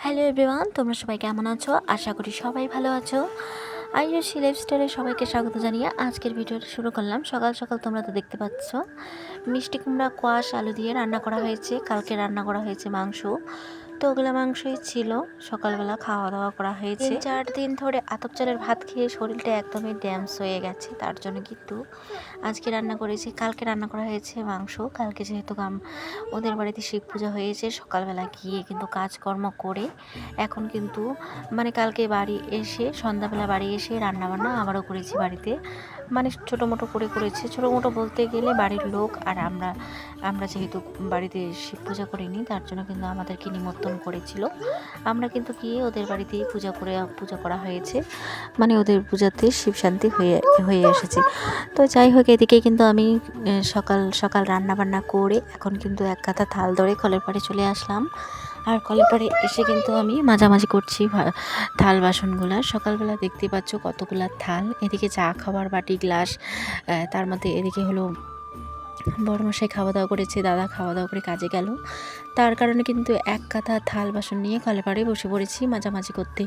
Hello everyone, তোমরা সবাই কেমন আছো? আশা করি সবাই ভালো আছো। আইয়ুষী লাইফস্টাইলে সবাইকে স্বাগত জানিয়ে আজকের ভিডিওটা শুরু করলাম। সকাল সকাল তোমরা তো দেখতে পাচ্ছ মিষ্টি কুমড়া কোয়াশ আলু দিয়ে রান্না করা হয়েছে। কালকে রান্না করা হয়েছে মাংস, তো ওগুলো মাংসই ছিল। সকালবেলা খাওয়া দাওয়া করা হয়েছে। 3-4 দিন ধরে আতপ চালের ভাত খেয়ে শরীরটা একদমই ড্যামস হয়ে গেছে, তার জন্য কিন্তু আজকে রান্না করেছি। কালকে রান্না করা হয়েছে মাংস। কালকে যেহেতু ওদের বাড়িতে শিব পূজা হয়েছে, সকালবেলা গিয়ে কিন্তু কাজকর্ম করে এখন কিন্তু কালকে বাড়ি এসে সন্ধ্যাবেলা বাড়ি এসে রান্নাবান্না আবারও করেছি বাড়িতে। ছোটো মোটো করে করেছি। ছোটো মোটো বলতে গেলে বাড়ির লোক আর আমরা যেহেতু বাড়িতে শিব পূজা করিনি, তার জন্য কিন্তু আমাদেরকে নিমন্ত্রণ করেছিল। আমরা কিন্তু গিয়ে ওদের বাড়িতেই পূজা করা হয়েছে, ওদের পূজাতে শিব শান্তি হয়ে এসেছে। তো যাই হোক, এদিকে কিন্তু আমি সকাল সকাল রান্নাবান্না করে এখন কিন্তু এক কাঁথা থাল ধরে কলের পাড়ে চলে আসলাম। আর কলের পাড়ে এসে কিন্তু আমি মাঝামাঝি করছি থাল বাসনগুলা। সকালবেলা দেখতে পাচ্ছ কতগুলা থাল। এদিকে চা খাওয়ার বাটি গ্লাস, তার মধ্যে এদিকে হলো বড়মশাই খাওয়া দাওয়া করেছে, দাদা খাওয়া দাওয়া করে কাজে গেল। তার কারণে কিন্তু এক কাঁথা থাল বাসন নিয়ে কলের পাড়ে বসে পড়েছি মাঝামাঝি করতে।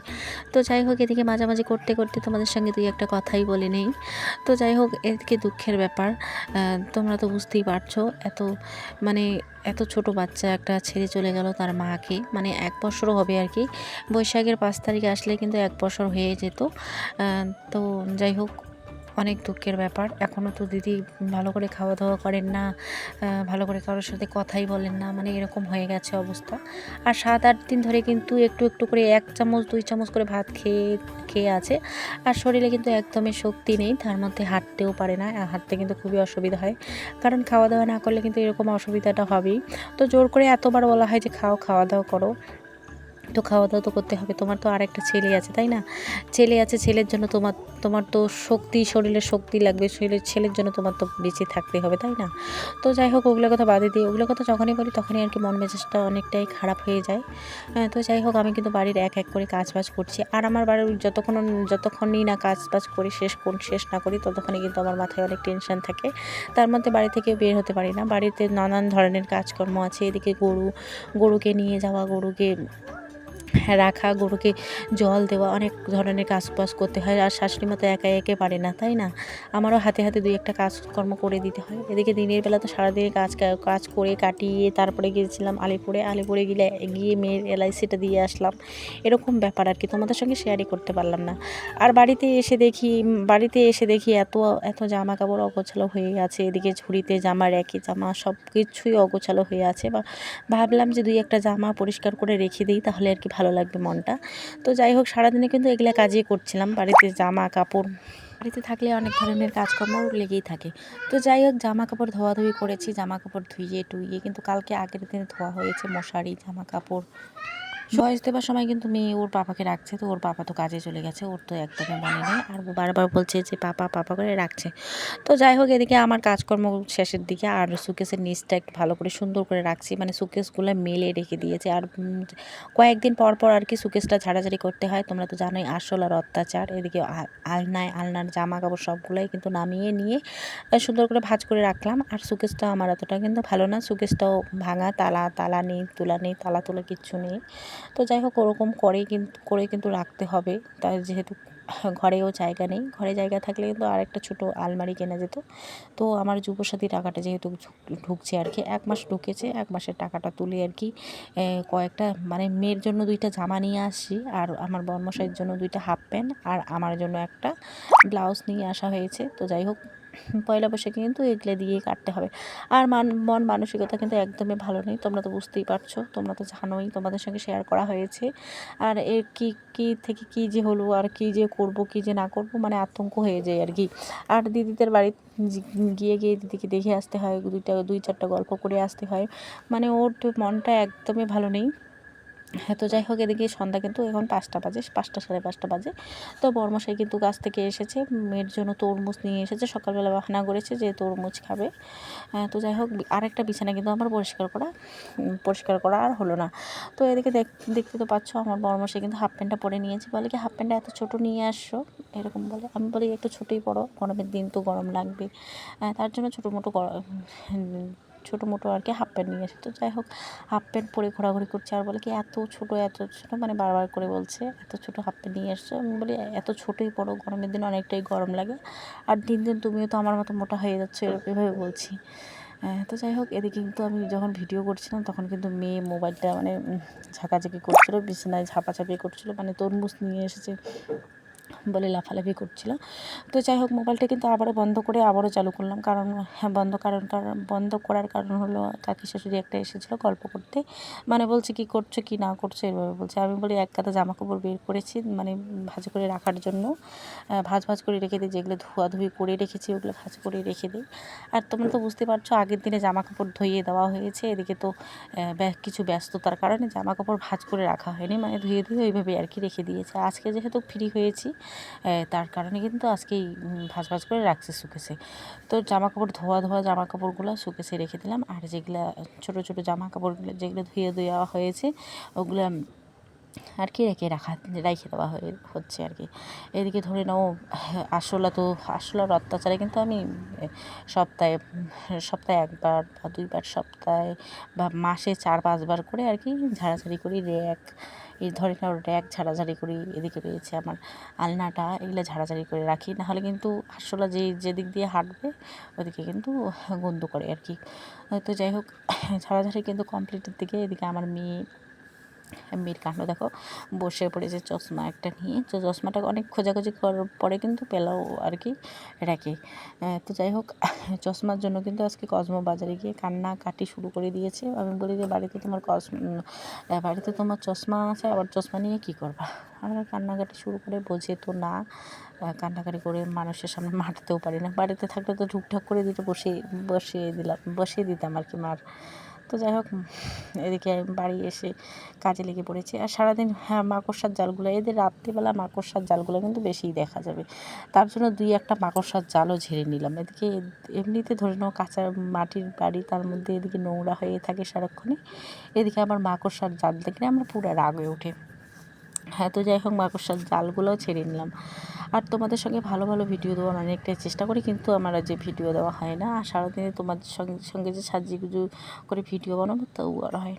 তো যাই হোক, এদিকে মাঝামাঝি করতে করতে তোমাদের সঙ্গে দুই একটা কথাই বলে নেই। তো যাই হোক, এদিকে দুঃখের ব্যাপার, তোমরা তো বুঝতেই পারছো। এত ছোট বাচ্চা একটা ছেড়ে চলে গেল তার মাকে, 1 বছরও হবে আর কি। বৈশাখের 5 তারিখে আসলে কিন্তু 1 বছর হয়ে যেত। তো যাই হোক, অনেক দুঃখের ব্যাপার। এখনও তো দিদি ভালো করে খাওয়া দাওয়া করেন না, ভালো করে কারোর সাথে কথাই বলেন না, এরকম হয়ে গেছে অবস্থা। আর 7-8 দিন ধরে কিন্তু একটু একটু করে 1 চামচ 2 চামচ করে ভাত খেয়ে আছে। আর শরীরে কিন্তু একদমই শক্তি নেই, তার মধ্যে হাঁটতেও পারে না। হাঁটতে কিন্তু খুবই অসুবিধা হয়, কারণ খাওয়া দাওয়া না করলে কিন্তু এরকম অসুবিধাটা হবেই। তো জোর করে এতবার বলা হয় যে খাওয়া দাওয়া করো, তো খাওয়া দাওয়া তো করতে হবে। তোমার তো আর একটা ছেলে আছে, তাই না? ছেলে আছে, ছেলের জন্য তোমার তো শরীরে শক্তি লাগবে। ছেলের জন্য তোমার তো বেঁচে থাকতে হবে, তাই না? তো যাই হোক, ওগুলো কথা বাদে দিয়ে, ওগুলো কথা যখনই বলি তখনই আর কি মন মেজাজটা অনেকটাই খারাপ হয়ে যায়। তো যাই হোক, আমি কিন্তু বাড়ির এক এক করে কাজবাজ করছি। আর আমার বাড়ির যতক্ষণই না কাজবাজ করি শেষ না করি, ততক্ষণই কিন্তু আমার মাথায় অনেক টেনশন থাকে। তার মধ্যে বাড়ি থেকে বের হতে পারি না। বাড়িতে নানান ধরনের কাজকর্ম আছে। এদিকে গরুকে নিয়ে যাওয়া, গরুকে রাখা, গরুকে জল দেওয়া, অনেক ধরনের কাজবাজ করতে হয়। আর শাশুড়ি মতো একা একে পারে না, তাই না? আমারও হাতে হাতে 2-1টা কাজকর্ম করে দিতে হয়। এদিকে দিনের বেলা তো সারাদিনে কাজ করে কাটিয়ে তারপরে গিয়েছিলাম আলিপুরে গিয়ে মেয়ের LICটা দিয়ে আসলাম। এরকম ব্যাপার আর কি, তোমাদের সঙ্গে শেয়ারই করতে পারলাম না। আর বাড়িতে এসে দেখি এত এত জামা কাপড় অগোছালো হয়ে আছে। এদিকে ঝুড়িতে জামা, র্যাকে জামা, সব কিছুই অগোছালো হয়ে আছে। ভাবলাম যে 2-1টা জামা পরিষ্কার করে রেখে দিই, তাহলে আর কি ভালো লাগবে মনটা। তো যাই হোক, সারাদিনে কিন্তু এগুলা কাজই করছিলাম। বাড়িতে থাকলে অনেক ধরনের কাজকর্ম লেগেই থাকে। তো যাই হোক, জামা কাপড় ধোয়াধুয়ি করেছি। জামা কাপড় ধুইয়ে টুইয়ে কিন্তু কালকে আগের দিনে ধোয়া হয়েছে মশারি, জামা কাপড়। বয়স দেওয়ার সময় কিন্তু মেয়ে ওর পাপাকে রাখছে, তো ওর পাপা তো কাজে চলে গেছে, ওর তো একদমই মনে নেই। আর বারবার বলছে যে পাপা করে রাখছে। তো যাই হোক, এদিকে আমার কাজকর্ম শেষের দিকে। আর সুকেসের নিচটা একটু ভালো করে সুন্দর করে রাখছি, সুকেসগুলো মেলে রেখে দিয়েছে। আর কয়েকদিন পর পর আর কি সুকেসটা ঝাড়াঝাড়ি করতে হয়। তোমরা তো জানোই আসল আর অত্যাচার। এদিকে আলনার জামা কাপড় সবগুলোই কিন্তু নামিয়ে নিয়ে সুন্দর করে ভাঁজ করে রাখলাম। আর সুকেসটা আমার অতটা কিন্তু ভালো না, সুকেসটাও ভাঙা, তালা নেই, তালা তোলা কিচ্ছু নেই। তো যাই হোক, ওরকম করে কিন্তু রাখতে হবে। তাই যেহেতু ঘরেও জায়গা নেই, ঘরে জায়গা থাকলে কিন্তু আরেকটা ছোট আলমারি কেনা যেত। তো আমার যুবসাথী টাকাটা যেহেতু ঢুকছে আর কি, 1 মাস ঢুকেছে, 1 মাসের টাকাটা তুলে আর কি কয়েকটা মেয়ের জন্য 2টা জামা নিয়ে আসছি। আর আমার বর্মশাইয়ের জন্য 2টা হাফ প্যান্ট, আর আমার জন্য একটা ব্লাউজ নিয়ে আসা হয়েছে। তো যাই হোক, পয়লা বৈশাখে কিন্তু এগুলো দিয়েই কাটতে হবে। আর মন মানসিকতা কিন্তু একদমই ভালো নেই, তোমরা তো বুঝতেই পারছো, তোমরা তো জানোই, তোমাদের সঙ্গে শেয়ার করা হয়েছে। আর এর কি থেকে কি যে হলো, আর কি যে করব কি যে না করব, আতঙ্ক হয়ে যায় আর কি। আর দিদিদের বাড়ি গিয়ে দিদিকে দেখে আসতে হয়, 2-4টা গল্প করে আসতে হয়। ওর তো মনটা একদমই ভালো নেই। হ্যাঁ, তো যাই হোক, এদিকে সন্ধ্যা কিন্তু এখন 5টা বাজে, 5টা সাড়ে 5টা বাজে। তো বর্মশাই কিন্তু কাছ থেকে এসেছে, মেয়ের জন্য তরমুজ নিয়ে এসেছে। সকালবেলা বাহানা করেছে যে তরমুজ খাবে। তো যাই হোক, আরেকটা বিছানা কিন্তু আমার পরিষ্কার করা আর হলো না। তো এদিকে দেখতে তো পাচ্ছ, আমার বর্মশাই কিন্তু হাফ প্যান্টটা পরে নিয়েছে। বলে কি, হাফ প্যান্টটা এত ছোটো নিয়ে আসছো, এরকম বলে। আমি বলি একটু ছোটোই পরো, গরমের দিন তো গরম লাগবে। তার জন্য ছোটো মোটো ছোটো মোটো আর কি হাফ প্যান্ট নিয়ে এসে, তো যাই হোক হাফ প্যান্ট পরে ঘোরাঘুরি করছে আর বলে কি এত ছোটো মানে বারবার করে বলছে এত ছোটো হাফ প্যান্ট নিয়ে এসছো। আমি বলি এত ছোটোই পরো, গরমের দিন অনেকটাই গরম লাগে, আর দিন দিন তুমিও তো আমার মতো মোটা হয়ে যাচ্ছো, এভাবে বলছি। তো যাই হোক এদিকে কিন্তু আমি যখন ভিডিও করছিলাম তখন কিন্তু মেয়ে মোবাইলটা মানে ঝাঁকাঝাঁকি করছিলো, বিছানায় ঝাপাঝাপি করছিলো, মানে তরমুজ নিয়ে এসেছে বলে লাফালাফি করছিল। তো যাই হোক মোবাইলটা কিন্তু আবারও বন্ধ করে আবারও চালু করলাম, কারণ বন্ধ করার কারণ হলো কাকি শাশুড়ি একটা এসেছিলো গল্প করতে, মানে বলছে কি করছো কি না করছো এভাবে বলছে। আমি বলি এক কাঁথা জামা কাপড় বের করেছি মানে ভাঁজ করে রাখার জন্য, ভাঁজ করে রেখে দিই, যেগুলো ধোয়াধুয়ি করে রেখেছি ওগুলো ভাঁজ করে রেখে দিই। আর তোমরা তো বুঝতে পারছো আগের দিনে জামা কাপড় ধুইয়ে দেওয়া হয়েছে, এদিকে তো কিছু ব্যস্ততার কারণে জামা কাপড় ভাঁজ করে রাখা হয়নি, মানে ধুয়ে ওইভাবে আর কি রেখে দিয়েছে। আজকে যেহেতু ফ্রি হয়েছি তার কারণে কিন্তু আজকেই ভাঁজ করে রাখছি শুকেছে। তো জামা কাপড় ধোয়া জামা কাপড়গুলো শুকেছে রেখে দিলাম, আর যেগুলা ছোটো ছোটো জামা কাপড়গুলো যেগুলো ধুয়ে দেওয়া হয়েছে ওগুলো আর কি রেখে দেওয়া হচ্ছে আর কি। এদিকে ধরে নাও আরশোলার অত্যাচারে কিন্তু আমি সপ্তাহে সপ্তাহে একবার বা দুইবার, সপ্তাহে বা মাসে 4-5 বার করে আর কি ঝাড়াঝাড়ি করি। ধরে নাও র্যাক ঝাড়াঝাড়ি করি, এদিকে রয়েছে আমার আলনাটা, এগুলো ঝাড়াঝাড়ি করে রাখি, নাহলে কিন্তু আরশোলা যেদিক দিয়ে হাঁটবে ওদিকে কিন্তু গন্ধ করে আর কি। তো যাই হোক ঝাড়াঝাড়ি কিন্তু কমপ্লিটের দিকে। এদিকে আমার মেয়ের কাণ্ড দেখো, বসে পড়েছে চশমা একটা নিয়ে। তো চশমাটা অনেক খোঁজাখুঁজি করার পরে কিন্তু পেলাও আর কি র্যাকে। তো যাই হোক চশমার জন্য কিন্তু আজকে কসমো বাজারে গিয়ে কান্নাকাটি শুরু করে দিয়েছে। আমি বলি যে বাড়িতে তোমার চশমা আছে, আবার চশমা নিয়ে কী করবা? আর কান্নাকাটি শুরু করে, বোঝে তো না, কান্নাকাটি করে মানুষের সামনে মারতেও পারি না। বাড়িতে থাকলে তো ঠুকঠাক করে দিতে বসিয়ে দিতাম আর কি মার। তো যাই হোক এদিকে আমি বাড়ি এসে কাজে লেগে পড়েছি। আর সারাদিন মাকড়সার জালগুলো, এদের রাত্রিবেলা মাকড়সার জালগুলো কিন্তু বেশিই দেখা যাবে, তার জন্য 2-1টা মাকড়সার জালও ঝেড়ে নিলাম। এদিকে এমনিতে ধরে নাও কাঁচা মাটির বাড়ি, তার মধ্যে এদিকে নোংরা হয়ে থাকে সারাক্ষণই, এদিকে আবার মাকড়সার জাল দেখলে আমার পুরো রাগ হয়ে ওঠে। তো যাই হোক মাকড়সার জালগুলোও ছেড়ে নিলাম। আর তোমাদের সঙ্গে ভালো ভালো ভিডিও দেওয়ার অনেকটাই চেষ্টা করি, কিন্তু আমার যে ভিডিও দেওয়া হয় না। আর সারাদিনে তোমাদের সঙ্গে যে সাজিয়ে গুজু করে ভিডিও বানাবো তাও আর হয় না।